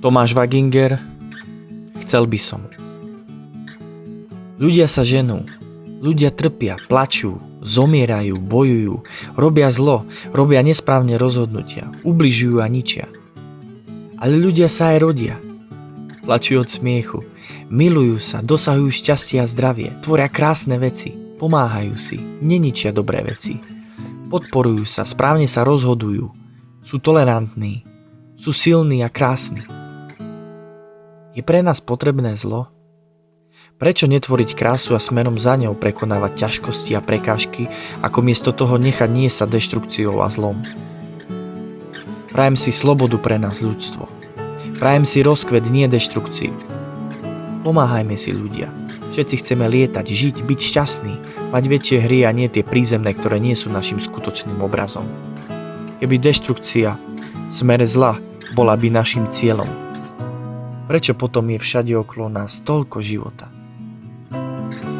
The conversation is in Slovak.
Tomáš Waginger, chcel by som. Ľudia sa ženú, ľudia trpia, plačú, zomierajú, bojujú, robia zlo, robia nesprávne rozhodnutia, ubližujú a ničia. Ale ľudia sa aj rodia. Plačú od smiechu, milujú sa, dosahujú šťastie a zdravie, tvoria krásne veci, pomáhajú si, neničia dobré veci. Podporujú sa, správne sa rozhodujú, sú tolerantní, sú silní a krásni. Je pre nás potrebné zlo? Prečo netvoriť krásu a smerom za ňou prekonávať ťažkosti a prekážky, ako miesto toho nechať niesať deštrukciou a zlom? Prajem si slobodu pre nás ľudstvo. Prajem si rozkvet, nie deštrukciu. Pomáhajme si ľudia. Všetci chceme lietať, žiť, byť šťastní, mať väčšie hry a nie tie prízemné, ktoré nie sú našim skutočným obrazom. Keby deštrukcia, smere zla, bola by našim cieľom, prečo potom je všade okolo nás toľko života?